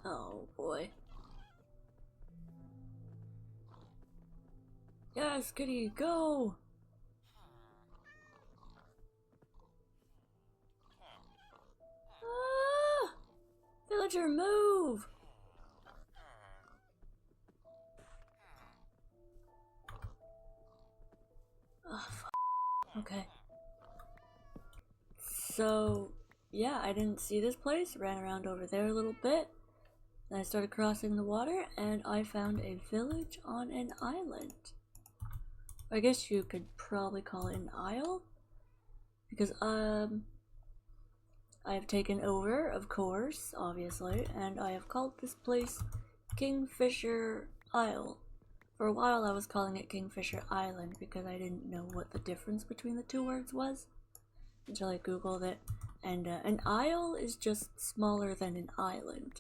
Oh boy. Yes, kitty, go! Ah! Villager, move! Oh, okay. So, yeah, I didn't see this place. Ran around over there a little bit. Then I started crossing the water, and I found a village on an island. I guess you could probably call it an isle, because I have taken over, of course, obviously, and I have called this place Kingfisher Isle. For a while I was calling it Kingfisher Island because I didn't know what the difference between the two words was until I googled it, and an isle is just smaller than an island.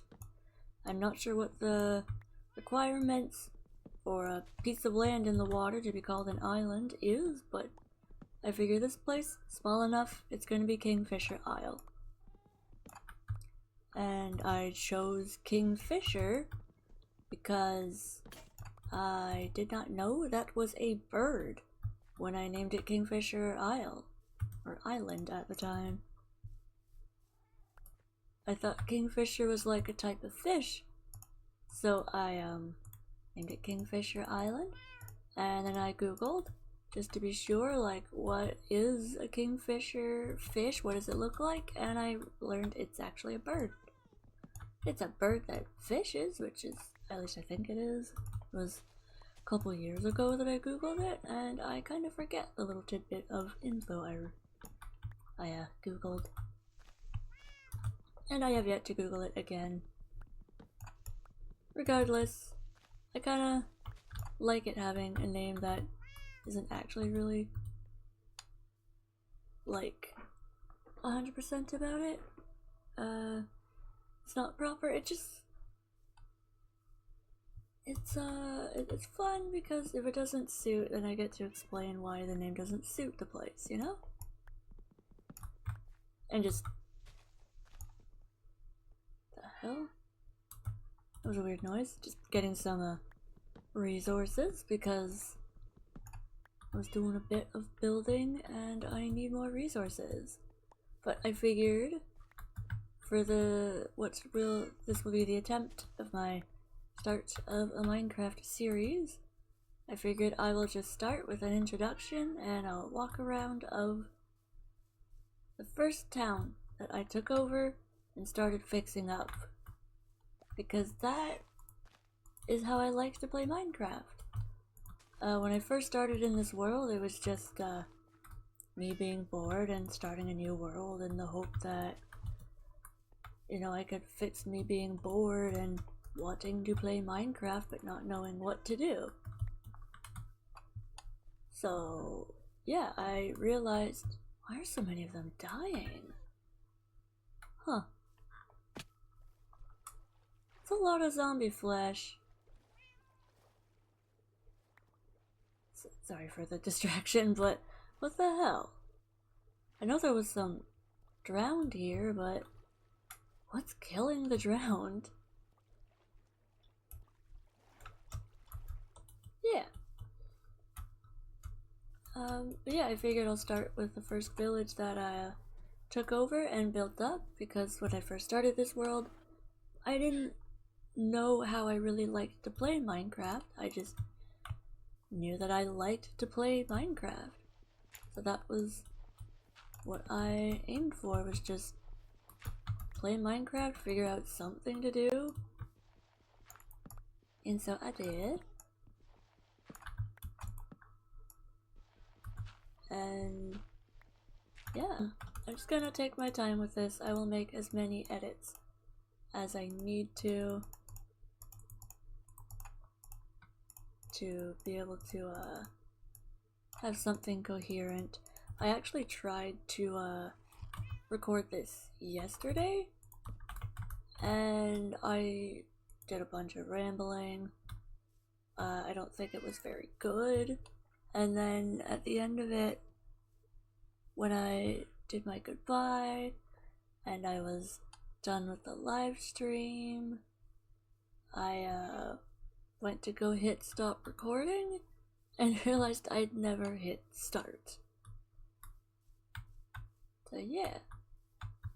I'm not sure what the requirements for a piece of land in the water to be called an island is, but I figure this place, small enough, it's gonna be Kingfisher Isle. And I chose Kingfisher because I did not know that was a bird when I named it Kingfisher Isle, or Island at the time. I thought Kingfisher was like a type of fish, so I named it Kingfisher Island, and then I googled just to be sure, like, what is a kingfisher fish, what does it look like, and I learned it's actually a bird. It's a bird that fishes, which is, at least I think it is. It was a couple years ago that I googled it, and I kind of forget the little tidbit of info I googled. And I have yet to google it again. Regardless, I kinda like it having a name that isn't actually really, like, 100% about it. It's not proper, it's fun because if it doesn't suit, then I get to explain why the name doesn't suit the place, you know? And just... the hell? That was a weird noise. Just getting some, resources because I was doing a bit of building and I need more resources. But I figured for this will be the attempt of my start of a Minecraft series. I figured I will just start with an introduction and I'll walk around of the first town that I took over and started fixing up. Because that is how I like to play Minecraft. When I first started in this world, it was just me being bored and starting a new world in the hope that, you know, I could fix me being bored and wanting to play Minecraft but not knowing what to do. So, yeah, I realized, why are so many of them dying? Huh. It's a lot of zombie flesh. Sorry for the distraction, but what the hell? I know there was some drowned here, but what's killing the drowned? Yeah. But yeah, I figured I'll start with the first village that I took over and built up, because when I first started this world, I didn't know how I really liked to play Minecraft. I just knew that I liked to play Minecraft. So that was what I aimed for, was just play Minecraft, figure out something to do. And so I did. And yeah, I'm just gonna take my time with this. I will make as many edits as I need to be able to have something coherent. I actually tried to record this yesterday, and I did a bunch of rambling. I don't think it was very good. And then at the end of it, when I did my goodbye and I was done with the live stream, I went to go hit stop recording and realized I'd never hit start. So yeah,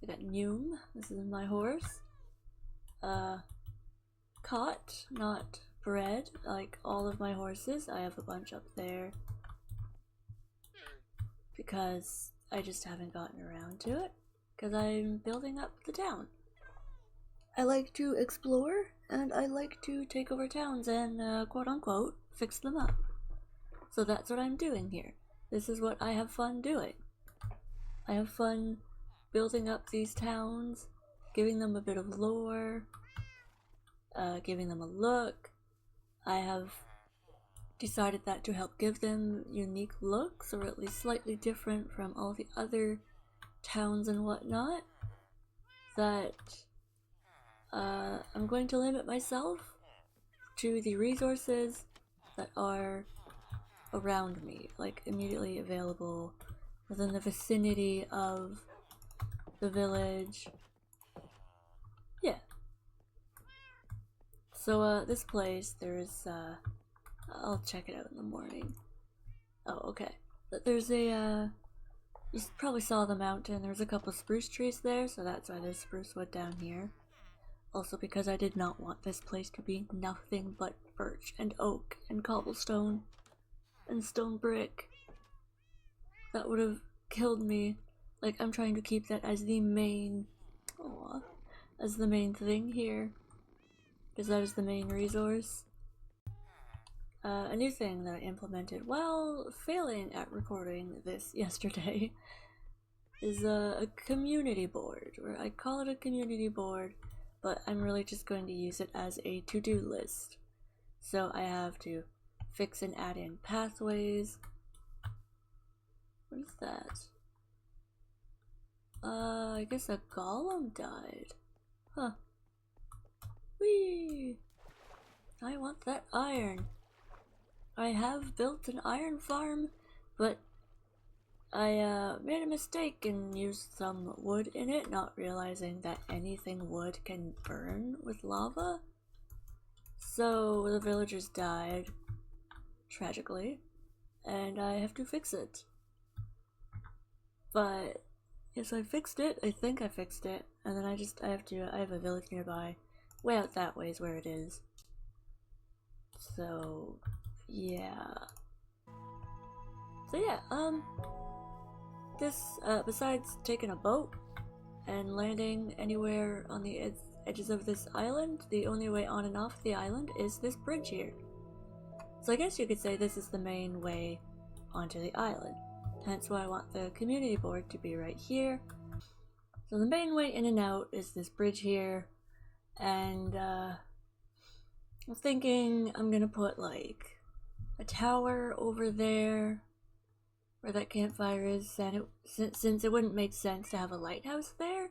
I got Noom, this is my horse. Caught, not bred, like all of my horses. I have a bunch up there because I just haven't gotten around to it because I'm building up the town. I like to explore and I like to take over towns and quote unquote fix them up. So that's what I'm doing here. This is what I have fun doing. I have fun building up these towns, giving them a bit of lore, giving them a look. I have decided that to help give them unique looks, or at least slightly different from all the other towns and whatnot, that I'm going to limit myself to the resources that are around me, like immediately available within the vicinity of the village. Yeah. So this place, there's I'll check it out in the morning. Oh, okay. There's a you probably saw the mountain. There's a couple spruce trees there, so that's why there's spruce wood down here. Also because I did not want this place to be nothing but birch and oak and cobblestone and stone brick. That would have killed me. Like, I'm trying to keep that as the main as the main thing here, because that is the main resource. A new thing that I implemented while failing at recording this yesterday is a community board, where I call it a community board, but I'm really just going to use it as a to-do list. So I have to fix and add in pathways. What is that? I guess a golem died. Huh. Whee! I want that iron. I have built an iron farm, but I made a mistake and used some wood in it, not realizing that anything wood can burn with lava. So the villagers died, tragically, and I have to fix it. But yes, I fixed it. I think I fixed it, and then I have a village nearby. Way out that way is where it is. So yeah. This, besides taking a boat and landing anywhere on the edges of this island, the only way on and off the island is this bridge here. So I guess you could say this is the main way onto the island. Hence why I want the community board to be right here. So the main way in and out is this bridge here, and I'm thinking I'm gonna put like a tower over there where that campfire is, and since it wouldn't make sense to have a lighthouse there,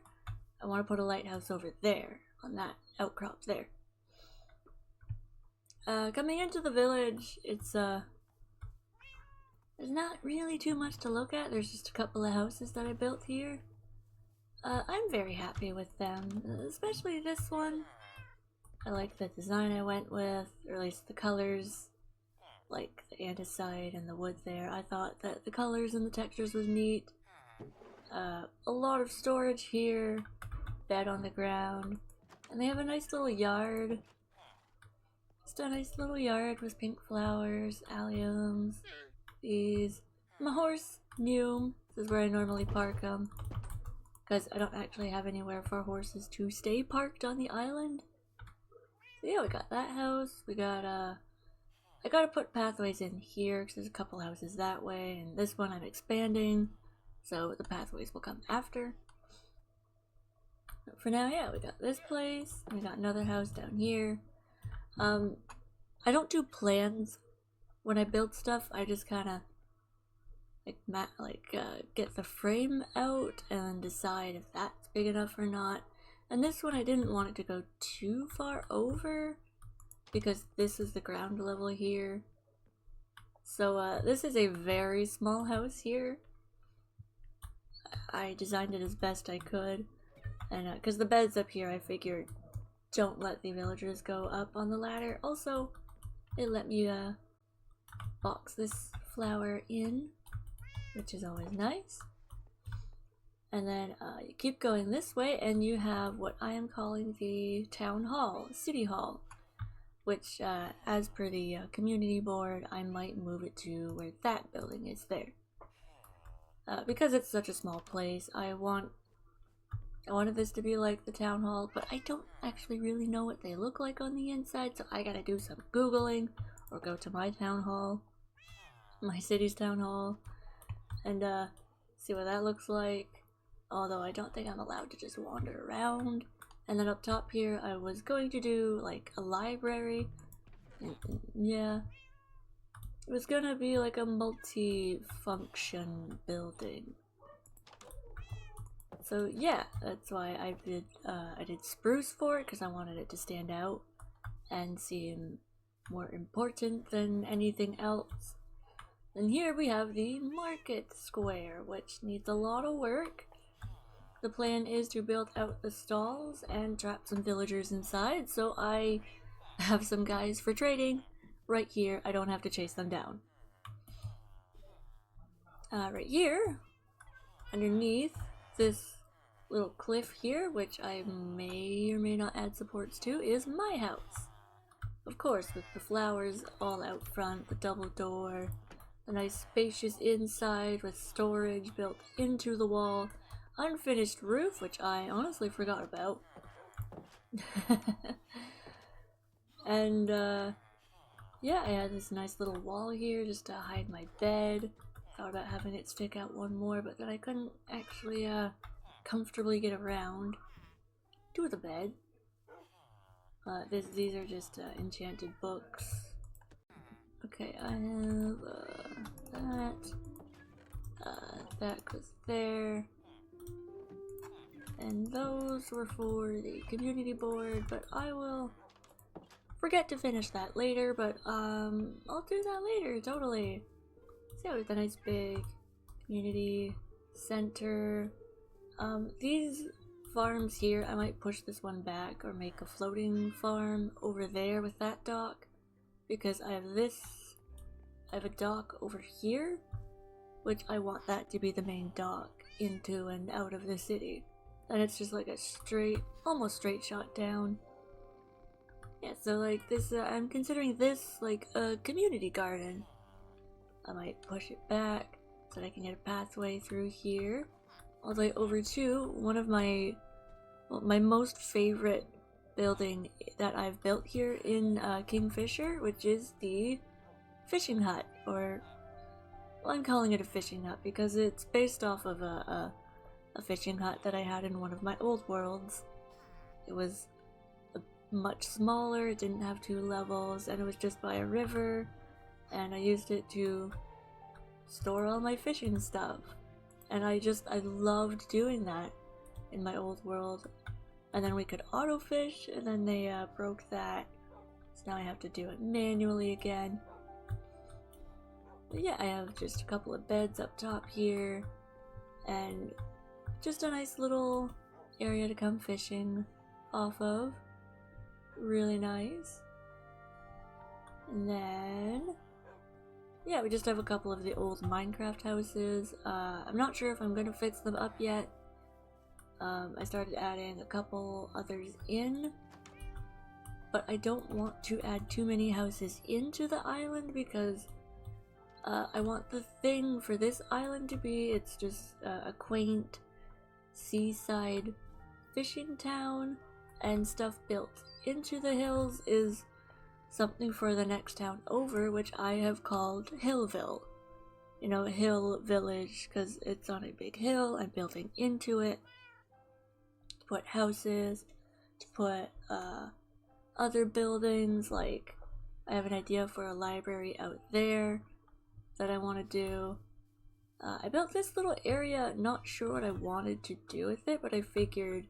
I want to put a lighthouse over there on that outcrop there. Coming into the village, it's there's not really too much to look at. There's just a couple of houses that I built here. I'm very happy with them, especially this one. I like the design I went with, or at least the colors, like the andesite and the wood there. I thought that the colors and the textures was neat. A lot of storage here, bed on the ground, and they have a nice little yard. Just a nice little yard with pink flowers, alliums, bees. My horse, Noom. This is where I normally park them, because I don't actually have anywhere for horses to stay parked on the island. So yeah, we got that house. We got I gotta put pathways in here because there's a couple houses that way, and this one I'm expanding, so the pathways will come after. But for now, yeah, we got this place, and we got another house down here. I don't do plans when I build stuff. I just kind of get the frame out and then decide if that's big enough or not. And this one I didn't want it to go too far over, because this is the ground level here. So this is a very small house here. I designed it as best I could, and because the bed's up here, I figured don't let the villagers go up on the ladder. Also, it let me box this flower in, which is always nice. And then you keep going this way and you have what I am calling the town hall, city hall, which as per the community board, I might move it to where that building is there. Because it's such a small place, I wanted this to be like the town hall, but I don't actually really know what they look like on the inside, so I gotta do some Googling or go to my town hall, my city's town hall, and see what that looks like. Although I don't think I'm allowed to just wander around. And then up top here, I was going to do like a library. Yeah. It was gonna be like a multi-function building. So yeah, that's why I did spruce for it, because I wanted it to stand out and seem more important than anything else. And here we have the market square, which needs a lot of work. The plan is to build out the stalls and trap some villagers inside, so I have some guys for trading right here. I don't have to chase them down. Right here, underneath this little cliff here, which I may or may not add supports to, is my house. Of course, with the flowers all out front, the double door, the nice spacious inside with storage built into the wall, unfinished roof, which I honestly forgot about. And yeah, I had this nice little wall here just to hide my bed. Thought about having it stick out one more, but then I couldn't actually comfortably get around to the bed. These are just enchanted books. Okay, I have that goes there. And those were for the community board, but I will forget to finish that later, but I'll do that later, totally. See how we have the nice big community center. These farms here, I might push this one back or make a floating farm over there with that dock, because I have a dock over here, which I want that to be the main dock into and out of the city. And it's just like a straight, almost straight shot down. Yeah, so like this, I'm considering this like a community garden. I might push it back so that I can get a pathway through here, all the way over to one of my most favorite building that I've built here in Kingfisher, which is the fishing hut, or well, I'm calling it a fishing hut because it's based off of a fishing hut that I had in one of my old worlds. It was much smaller, it didn't have 2 levels, and it was just by a river, and I used it to store all my fishing stuff. And I loved doing that in my old world. And then we could auto fish, and then they broke that, so now I have to do it manually again. But yeah, I have just a couple of beds up top here, and just a nice little area to come fishing off of. Really nice. And then yeah, we just have a couple of the old Minecraft houses. I'm not sure if I'm gonna fix them up yet. I started adding a couple others in, but I don't want to add too many houses into the island because I want the thing for this island to be, it's just a quaint seaside fishing town, and stuff built into the hills is something for the next town over, which I have called Hillville. You know, hill village, because it's on a big hill. I'm building into it to put houses, to put other buildings. Like I have an idea for a library out there that I want to do. I built this little area, not sure what I wanted to do with it, but I figured,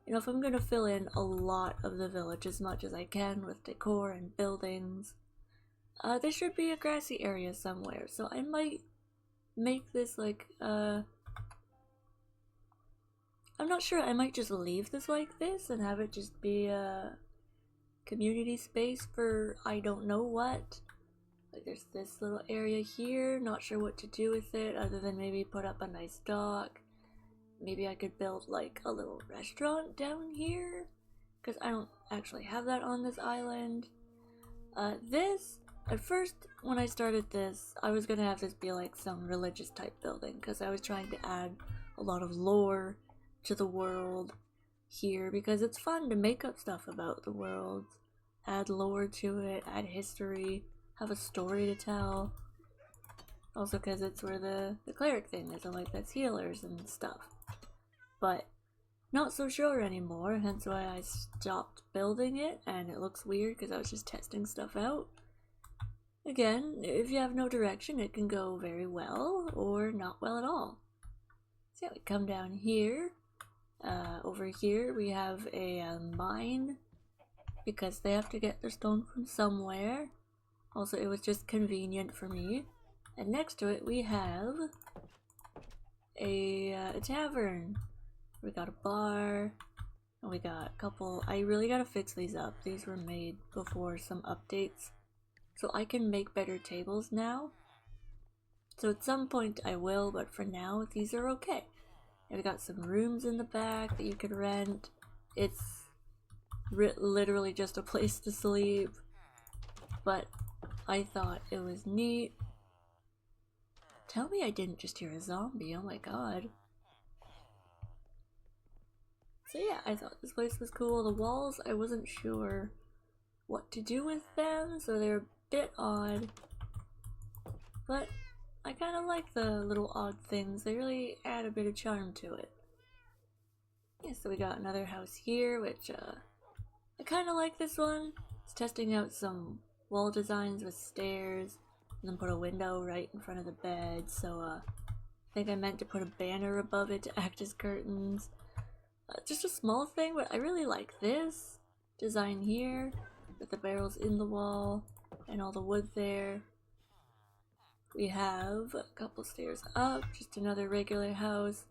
you know, if I'm gonna fill in a lot of the village as much as I can with decor and buildings, there should be a grassy area somewhere. So I might make this like a I'm not sure, I might just leave this like this and have it just be a community space for I don't know what. Like there's this little area here, not sure what to do with it other than maybe put up a nice dock. Maybe I could build like a little restaurant down here, because I don't actually have that on this island. This, at first when I started this, I was gonna have this be like some religious type building, because I was trying to add a lot of lore to the world here, because it's fun to make up stuff about the world, add lore to it, add history, have a story to tell. Also because it's where the cleric thing is, and like that's healers and stuff. But not so sure anymore, hence why I stopped building it, and it looks weird because I was just testing stuff out. Again, if you have no direction, it can go very well or not well at all. So yeah, we come down here. Over here we have a mine, because they have to get their stone from somewhere. Also, it was just convenient for me. And next to it we have a tavern. We got a bar, and we got a couple. I really gotta fix these up. These were made before some updates, so I can make better tables now. So at some point I will, but for now these are okay. And we got some rooms in the back that you could rent. It's literally just a place to sleep, but I thought it was neat. Tell me I didn't just hear a zombie, oh my god. So yeah, I thought this place was cool. The walls, I wasn't sure what to do with them, so they're a bit odd. But I kind of like the little odd things. They really add a bit of charm to it. Yeah, so we got another house here, which I kind of like this one. It's testing out some wall designs with stairs, and then put a window right in front of the bed. So I think I meant to put a banner above it to act as curtains. Just a small thing, but I really like this design here with the barrels in the wall and all the wood there. We have a couple stairs up, just another regular house,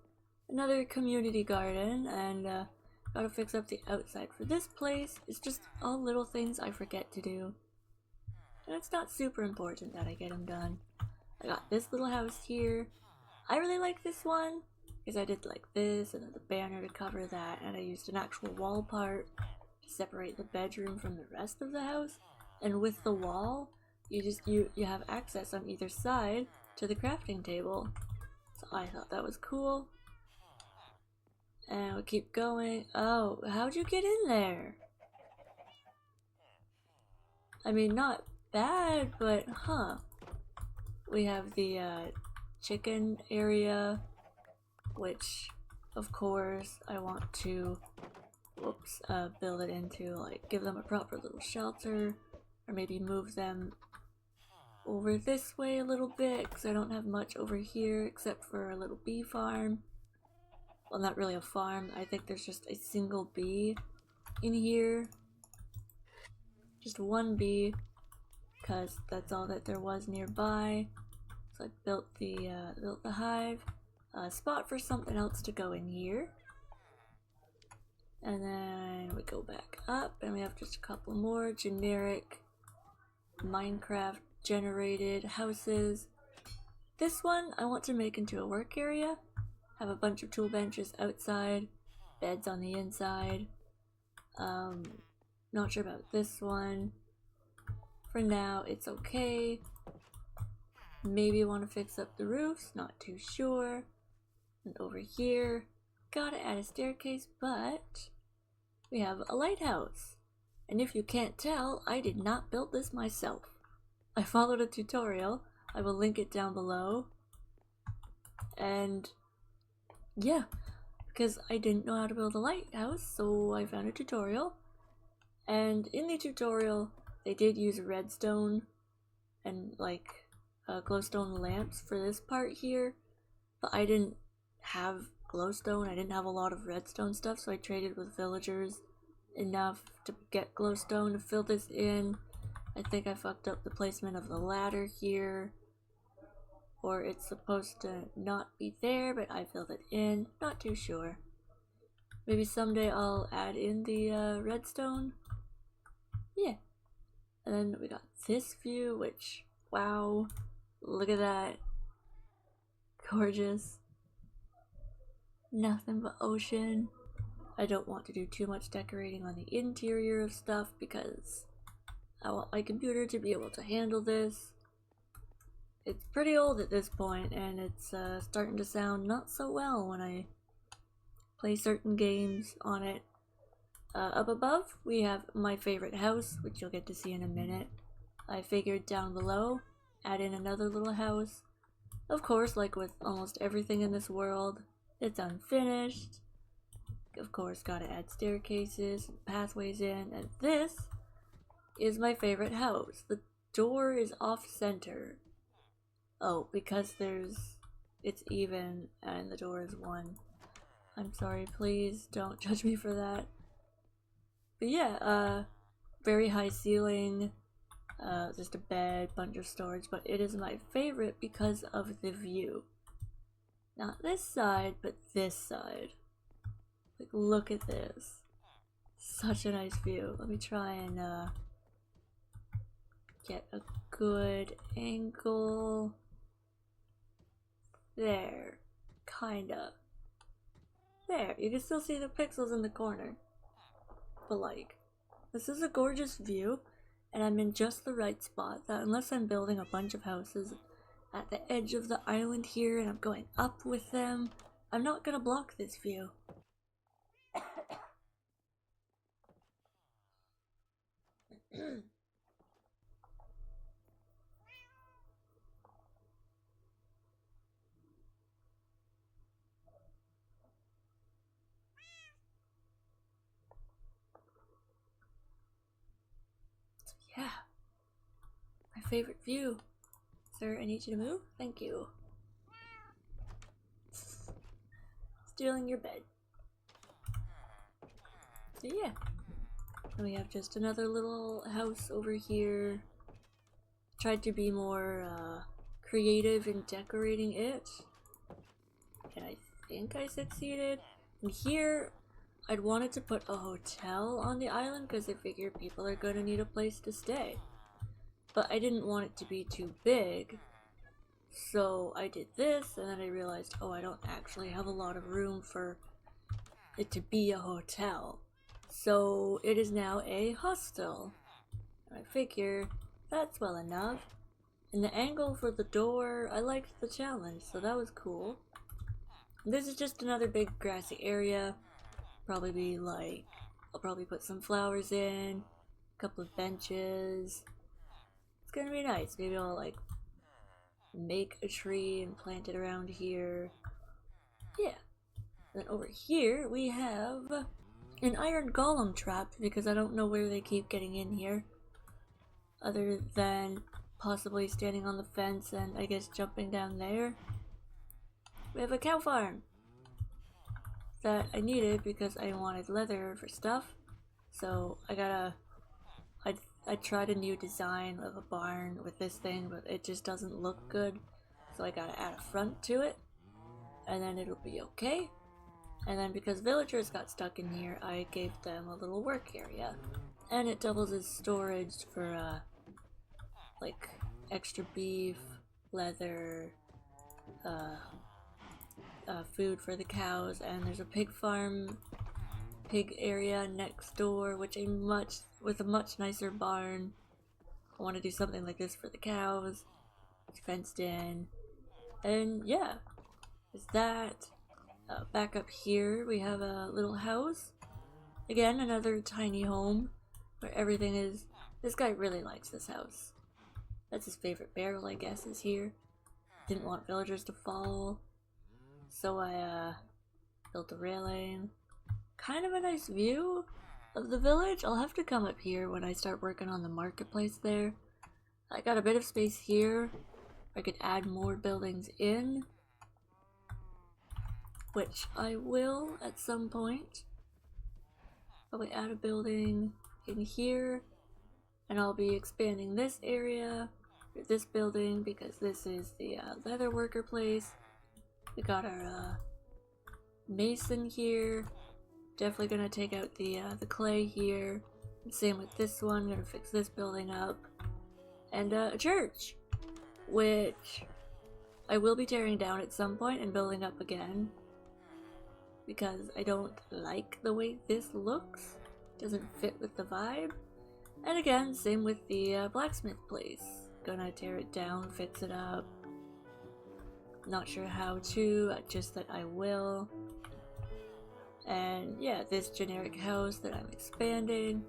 another community garden, and gotta fix up the outside for this place. It's just all little things I forget to do, and it's not super important that I get them done. I got this little house here. I really like this one because I did like this and then the banner to cover that, and I used an actual wall part to separate the bedroom from the rest of the house. And with the wall, you have access on either side to the crafting table. So I thought that was cool. And we'll keep going. Oh, how'd you get in there? I mean, not bad, but huh. We have the chicken area, which of course I want to build it into, like, give them a proper little shelter, or maybe move them over this way a little bit, because I don't have much over here except for a little bee farm. Well, not really a farm, I think there's just a single bee in here. Just one bee, because that's all that there was nearby. So I built the hive. A spot for something else to go in here. And then we go back up, and we have just a couple more generic Minecraft generated houses. This one I want to make into a work area. Have a bunch of tool benches outside, beds on the inside. Not sure about this one. For now, it's okay. Maybe I want to fix up the roofs, not too sure. And over here, gotta add a staircase, but we have a lighthouse. And if you can't tell, I did not build this myself. I followed a tutorial. I will link it down below. And yeah, because I didn't know how to build a lighthouse, so I found a tutorial. And in the tutorial, they did use redstone and like glowstone lamps for this part here, but I didn't have glowstone. I didn't have a lot of redstone stuff, so I traded with villagers enough to get glowstone to fill this in. I think I fucked up the placement of the ladder here, or it's supposed to not be there, but I filled it in. Not too sure. Maybe someday I'll add in the redstone. Yeah. And then we got this view, which, wow, look at that. Gorgeous. Nothing but ocean. I don't want to do too much decorating on the interior of stuff because I want my computer to be able to handle this. It's pretty old at this point, and it's starting to sound not so well when I play certain games on it. Up above, we have my favorite house, which you'll get to see in a minute. I figured down below, add in another little house. Of course, like with almost everything in this world, it's unfinished. Of course, gotta add staircases and pathways in, and this is my favorite house. The door is off-center. Oh, because it's even and the door is 1. I'm sorry, please don't judge me for that. But yeah, very high ceiling, just a bed, bunch of storage, but it is my favorite because of the view. Not this side, but this side. Like, look at this. Such a nice view. Let me try and get a good angle. There. Kinda. There. You can still see the pixels in the corner. But like, this is a gorgeous view, and I'm in just the right spot that unless I'm building a bunch of houses at the edge of the island here and I'm going up with them, I'm not gonna block this view. Yeah, my favorite view. Sir, I need you to move. Thank you. Stealing your bed. So yeah, and we have just another little house over here. Tried to be more creative in decorating it, and I think I succeeded. And here, I'd wanted to put a hotel on the island because I figured people are going to need a place to stay. But I didn't want it to be too big, so I did this, and then I realized, oh, I don't actually have a lot of room for it to be a hotel. So it is now a hostel. I figure that's well enough. And the angle for the door, I liked the challenge, so that was cool. This is just another big grassy area. Probably be like, I'll probably put some flowers in, a couple of benches. It's gonna be nice. Maybe I'll like make a tree and plant it around here. Yeah. And then over here we have an iron golem trap because I don't know where they keep getting in here. Other than possibly standing on the fence and I guess jumping down there. We have a cow farm that I needed because I wanted leather for stuff. So I tried a new design of a barn with this thing, but it just doesn't look good. So I gotta add a front to it, and then it'll be okay. And then because villagers got stuck in here, I gave them a little work area. And it doubles as storage for like extra beef, leather, food for the cows, and there's a pig farm, pig area next door, with a much nicer barn. I want to do something like this for the cows. It's fenced in, and yeah, is that. Back up here, we have a little house. Again, another tiny home where everything is. This guy really likes this house. That's his favorite barrel, I guess, is here. Didn't want villagers to fall, so I built a railing. Kind of a nice view of the village. I'll have to come up here when I start working on the marketplace there. I got a bit of space here. I could add more buildings in, which I will at some point. Probably add a building in here, and I'll be expanding this area, this building, because this is the leather worker place. We got our mason here, definitely gonna take out the clay here. Same with this one, gonna fix this building up. And a church, which I will be tearing down at some point and building up again, because I don't like the way this looks. Doesn't fit with the vibe. And again, same with the blacksmith place. Gonna tear it down, fix it up. Not sure how to, just that I will. And yeah, this generic house that I'm expanding.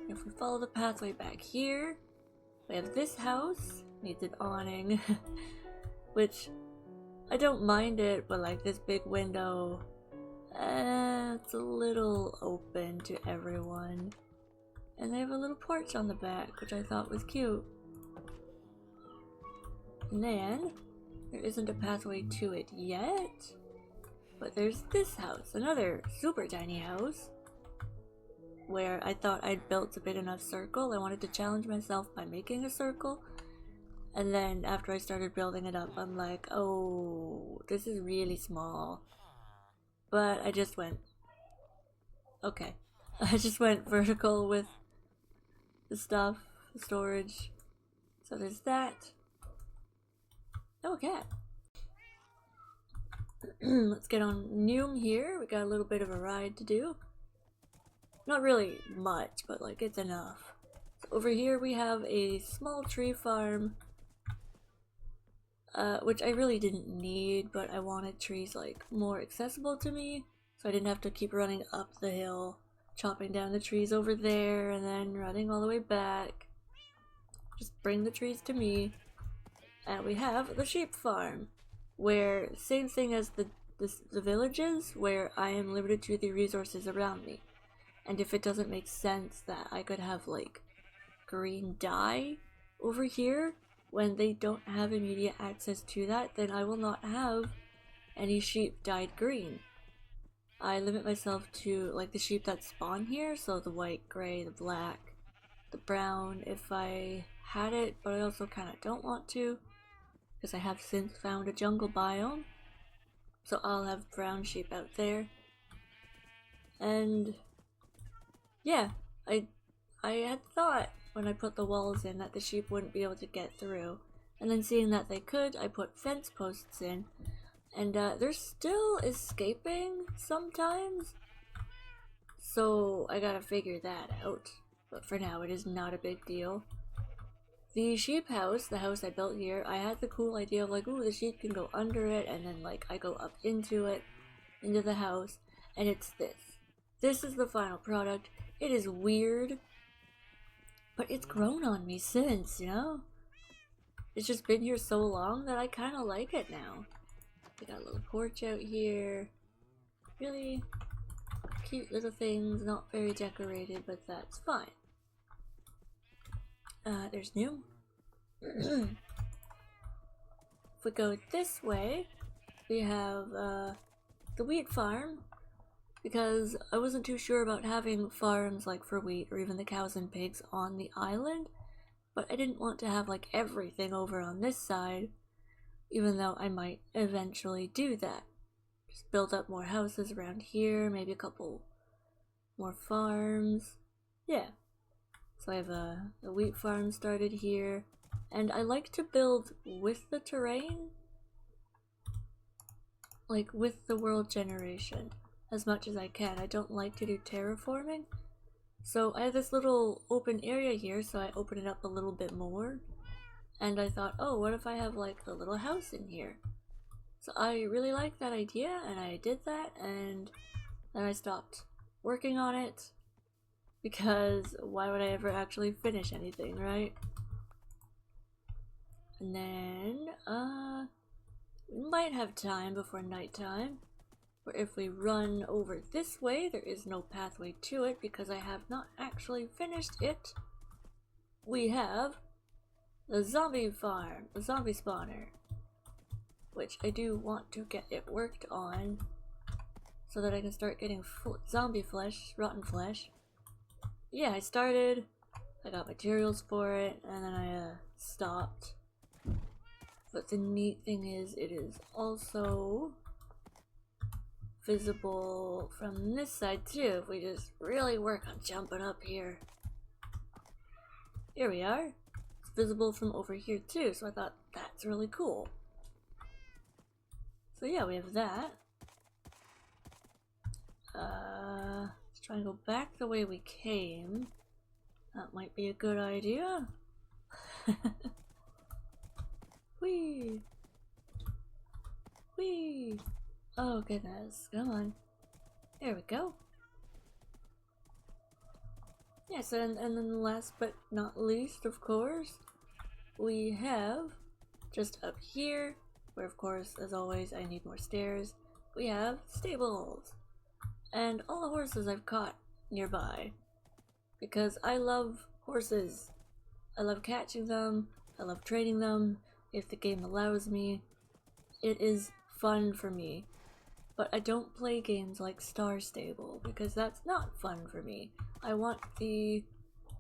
If we follow the pathway back here, we have this house, needs an awning, which I don't mind it, but like this big window, it's a little open to everyone. And they have a little porch on the back, which I thought was cute. And then, there isn't a pathway to it yet, but there's this house, another super tiny house, where I thought I'd built a big enough circle. I wanted to challenge myself by making a circle, and then after I started building it up, I'm like, oh, this is really small. But I just went, okay. I just went vertical with the stuff, the storage. So there's that. Oh, a cat. Let's get on Noom here. We got a little bit of a ride to do. Not really much, but like it's enough. So over here we have a small tree farm, which I really didn't need, but I wanted trees like more accessible to me, so I didn't have to keep running up the hill, chopping down the trees over there, and then running all the way back. Just bring the trees to me. And we have the sheep farm, where same thing as the villages, where I am limited to the resources around me. And if it doesn't make sense that I could have like green dye over here when they don't have immediate access to that, then I will not have any sheep dyed green. I limit myself to like the sheep that spawn here, so the white, gray, the black, the brown if I had it, but I also kind of don't want to because I have since found a jungle biome, so I'll have brown sheep out there. And yeah, I had thought when I put the walls in that the sheep wouldn't be able to get through, and then seeing that they could, I put fence posts in, and they're still escaping sometimes, so I gotta figure that out. But for now, it is not a big deal. The sheep house, the house I built here, I had the cool idea of like, ooh, the sheep can go under it, and then like I go up into it, into the house, and it's this. This is the final product. It is weird, but it's grown on me since, you know? It's just been here so long that I kind of like it now. We got a little porch out here. Really cute little things, not very decorated, but that's fine. There's Noom. If we go this way, we have the wheat farm, because I wasn't too sure about having farms like for wheat or even the cows and pigs on the island, but I didn't want to have like everything over on this side, even though I might eventually do that. Just build up more houses around here, maybe a couple more farms. Yeah. So I have a wheat farm started here, and I like to build with the terrain, like with the world generation, as much as I can. I don't like to do terraforming, so I have this little open area here, so I open it up a little bit more, and I thought, oh, what if I have like a little house in here? So I really liked that idea, and I did that, and then I stopped working on it, because why would I ever actually finish anything, right? And then, we might have time before nighttime, or if we run over this way, there is no pathway to it because I have not actually finished it. We have the zombie farm, the zombie spawner, which I do want to get it worked on so that I can start getting zombie flesh, rotten flesh. Yeah, I started, I got materials for it, and then I stopped. But the neat thing is, it is also visible from this side too, if we just really work on jumping up here. Here we are. It's visible from over here too, so I thought that's really cool. So yeah, we have that. Let's try and go back the way we came. That might be a good idea. Whee! Whee! Oh goodness, come on. There we go. Yes, and then last but not least, of course, we have just up here, where of course, as always, I need more stairs, we have stables. And all the horses I've caught nearby. Because I love horses. I love catching them, I love training them, if the game allows me. It is fun for me. But I don't play games like Star Stable, because that's not fun for me. I want the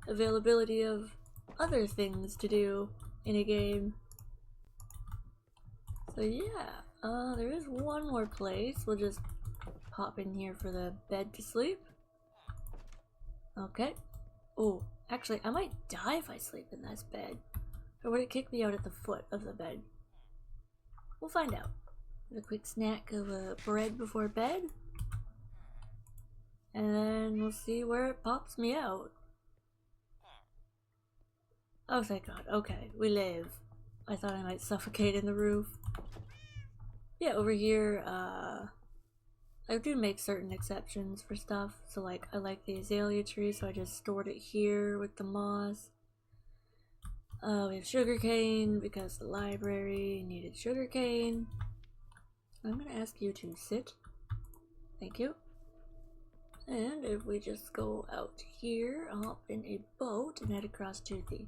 availability of other things to do in a game. So yeah, there is one more place. We'll just pop in here for the bed to sleep. Okay. Oh, actually, I might die if I sleep in this bed. Or would it kick me out at the foot of the bed? We'll find out. A quick snack of bread before bed. And then we'll see where it pops me out. Oh, thank God. Okay, we live. I thought I might suffocate in the roof. Yeah, over here, I do make certain exceptions for stuff. So like, I like the azalea tree, so I just stored it here with the moss. We have sugarcane because the library needed sugarcane. I'm gonna ask you to sit. Thank you. And if we just go out here, hop in a boat and head across to the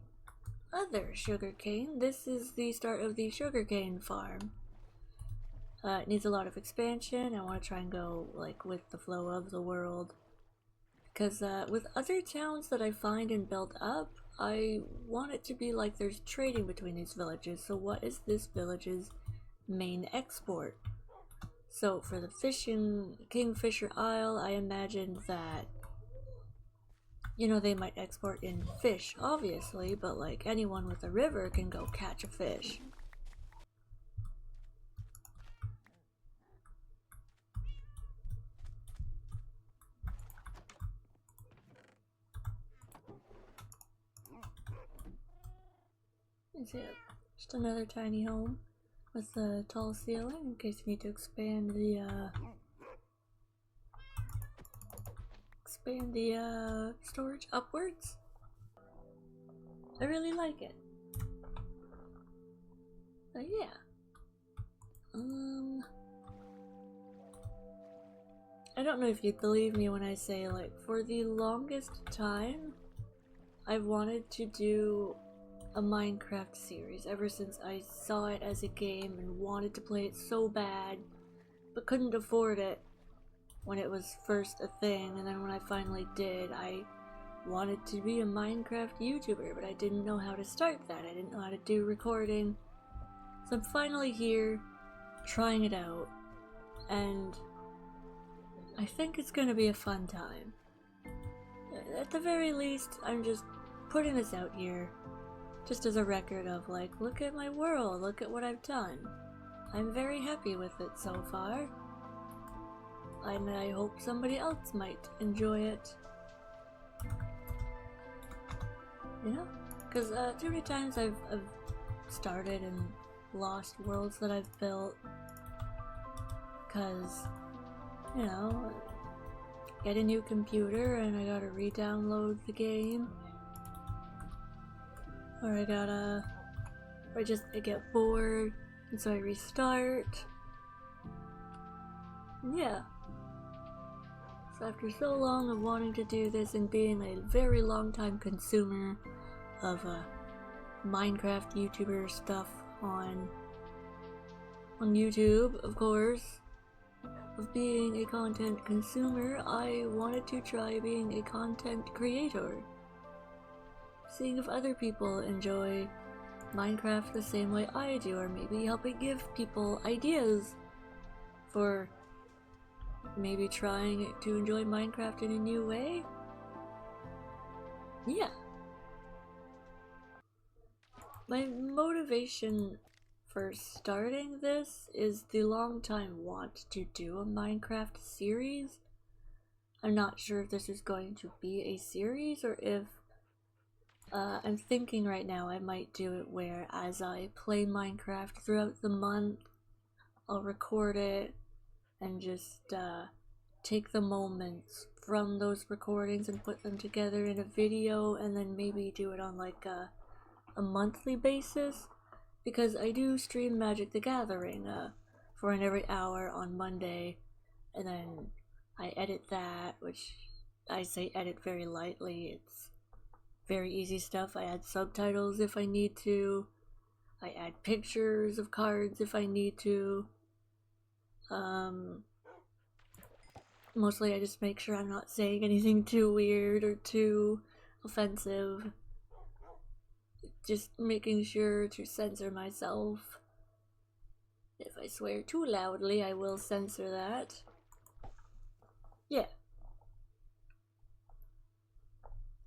other sugarcane. This is the start of the sugarcane farm. It needs a lot of expansion. I want to try and go like with the flow of the world. Because with other towns that I find and build up, I want it to be like there's trading between these villages. So what is this village's main export? So for the Kingfisher Isle, I imagined that, you know, they might export in fish, obviously, but like anyone with a river can go catch a fish. Is it just another tiny home with a tall ceiling in case you need to expand the storage upwards? I really like it. But yeah. I don't know if you'd believe me when I say, like, for the longest time, I've wanted to do a Minecraft series ever since I saw it as a game and wanted to play it so bad, but couldn't afford it when it was first a thing, and then when I finally did, I wanted to be a Minecraft YouTuber, but I didn't know how to start that. I didn't know how to do recording. So I'm finally here, trying it out, and I think it's gonna be a fun time. At the very least, I'm just putting this out here, just as a record of like, look at my world, look at what I've done. I'm very happy with it so far. And I hope somebody else might enjoy it. You know? Because too many times I've started and lost worlds that I've built. Because, you know, get a new computer and I gotta re-download the game. Or I get bored and so I restart. Yeah. So after so long of wanting to do this and being a very long time consumer of Minecraft YouTuber stuff on YouTube, of course, of being a content consumer, I wanted to try being a content creator. Seeing if other people enjoy Minecraft the same way I do, or maybe helping give people ideas for maybe trying to enjoy Minecraft in a new way? Yeah. My motivation for starting this is the long time want to do a Minecraft series. I'm not sure if this is going to be a series or if I'm thinking right now I might do it where as I play Minecraft throughout the month, I'll record it and just take the moments from those recordings and put them together in a video, and then maybe do it on like a monthly basis, because I do stream Magic the Gathering for an every hour on Monday, and then I edit that, which I say edit very lightly. It's very easy stuff. I add subtitles if I need to. I add pictures of cards if I need to. Mostly I just make sure I'm not saying anything too weird or too offensive. Just making sure to censor myself. If I swear too loudly, I will censor that. Yeah.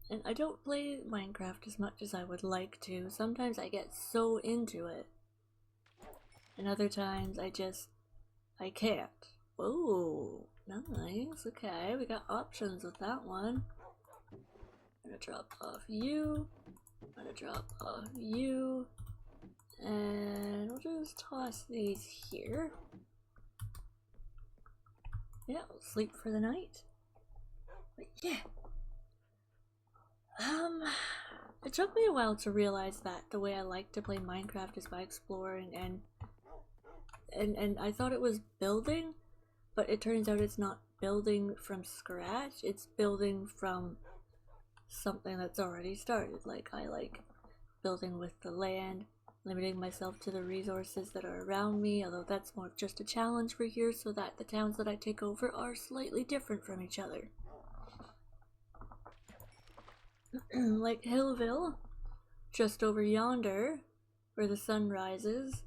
And I don't play Minecraft as much as I would like to. Sometimes I get so into it. And other times I can't. Oh, nice. Okay, we got options with that one. I'm gonna drop off you. I'm gonna drop off you. And we'll just toss these here. Yeah, we'll sleep for the night. But yeah. It took me a while to realize that the way I like to play Minecraft is by exploring and I thought it was building, but it turns out it's not building from scratch, it's building from something that's already started. Like, I like building with the land, limiting myself to the resources that are around me, although that's more just a challenge for here so that the towns that I take over are slightly different from each other. Like Hillville, just over yonder, where the sun rises,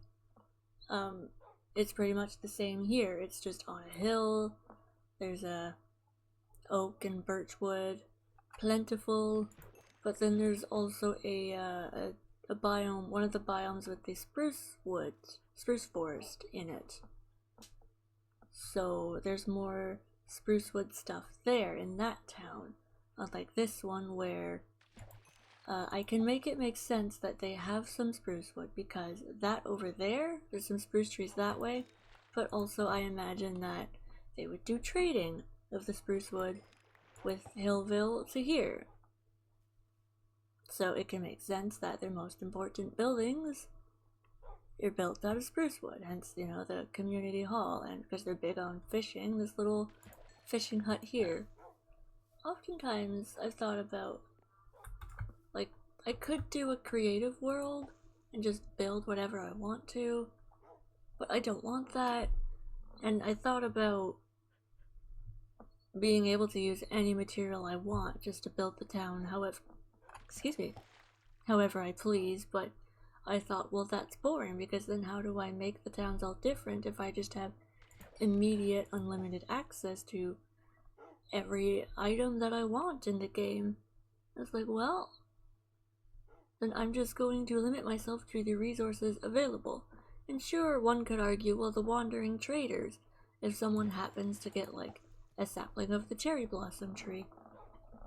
it's pretty much the same here. It's just on a hill, there's a oak and birch wood, plentiful, but then there's also a biome, one of the biomes with the spruce forest in it. So there's more spruce wood stuff there in that town. Unlike this one where I can make it make sense that they have some spruce wood, because that over there, there's some spruce trees that way, but also I imagine that they would do trading of the spruce wood with Hillville to here. So it can make sense that their most important buildings are built out of spruce wood, hence, you know, the community hall, and because they're big on fishing, this little fishing hut here. Oftentimes I've thought about, like, I could do a creative world and just build whatever I want to, but I don't want that. And I thought about being able to use any material I want just to build the town however I please, but I thought, well, that's boring, because then how do I make the towns all different if I just have immediate unlimited access to every item that I want in the game? It's like, well, then I'm just going to limit myself to the resources available. And sure, one could argue, well, the wandering traders, if someone happens to get like a sapling of the cherry blossom tree,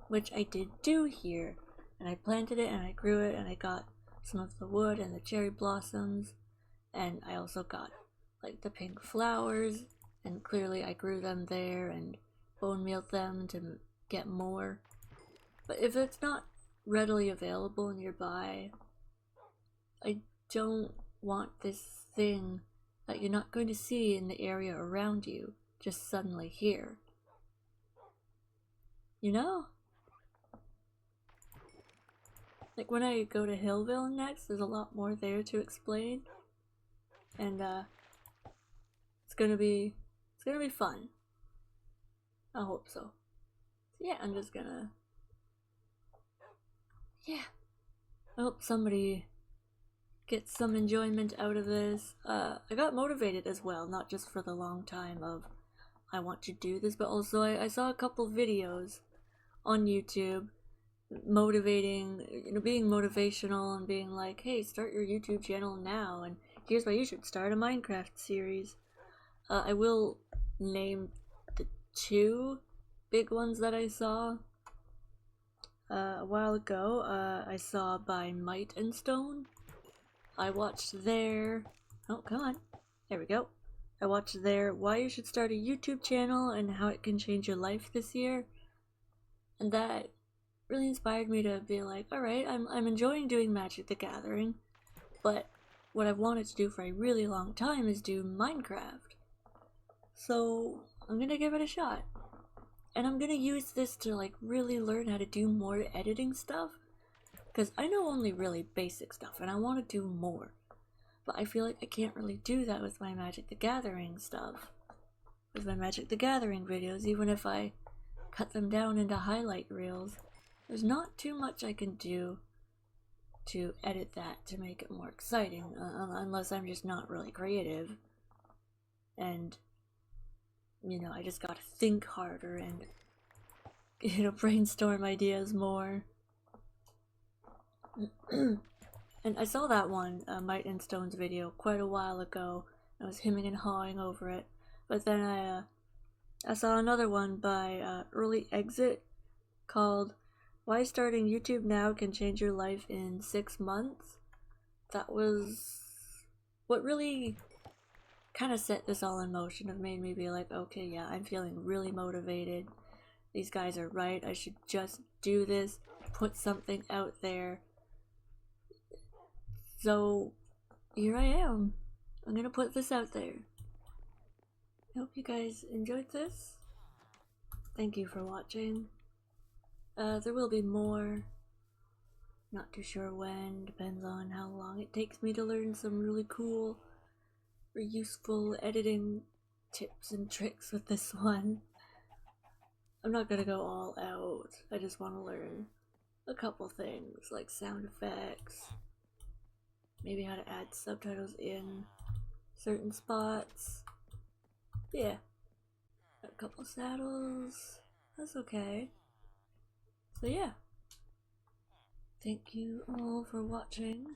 which I did do here, and I planted it and I grew it and I got some of the wood and the cherry blossoms, and I also got like the pink flowers, and clearly I grew them there and bone mealed them to get more. But if it's not readily available nearby, I don't want this thing that you're not going to see in the area around you just suddenly here. You know? Like, when I go to Hillville next, there's a lot more there to explain, and it's gonna be fun. I hope so. Yeah, I'm just gonna, yeah, I hope somebody gets some enjoyment out of this. I got motivated as well, not just for the long time of I want to do this, but also I saw a couple videos on YouTube motivating, being motivational and being like, hey, start your YouTube channel now, and here's why you should start a Minecraft series. I will name the two big ones that I saw a while ago. I saw by Might and Stone. I watched their... Oh, come on. There we go. I watched their Why You Should Start a YouTube Channel and How It Can Change Your Life this year. And that really inspired me to be like, alright, I'm enjoying doing Magic the Gathering, but what I've wanted to do for a really long time is do Minecraft. So I'm gonna give it a shot. And I'm gonna use this to like really learn how to do more editing stuff, because I know only really basic stuff and I want to do more. But I feel like I can't really do that with my Magic the Gathering stuff. With my Magic the Gathering videos, even if I cut them down into highlight reels, there's not too much I can do to edit that to make it more exciting, unless I'm just not really creative. And, I just gotta think harder and, brainstorm ideas more. And I saw that one, Might and Stone's video, quite a while ago. I was hemming and hawing over it. But then I saw another one by Early Exit called Why Starting YouTube Now Can Change Your Life in 6 Months. That was what really kind of set this all in motion. It made me be like, okay, yeah, I'm feeling really motivated. These guys are right. I should just do this, put something out there. So here I am. I'm gonna put this out there. I hope you guys enjoyed this. Thank you for watching. There will be more. Not too sure when, depends on how long it takes me to learn some really cool or useful editing tips and tricks with this one. I'm not gonna go all out. I just want to learn a couple things like sound effects, maybe how to add subtitles in certain spots. Yeah, a couple saddles, that's okay. So yeah, thank you all for watching.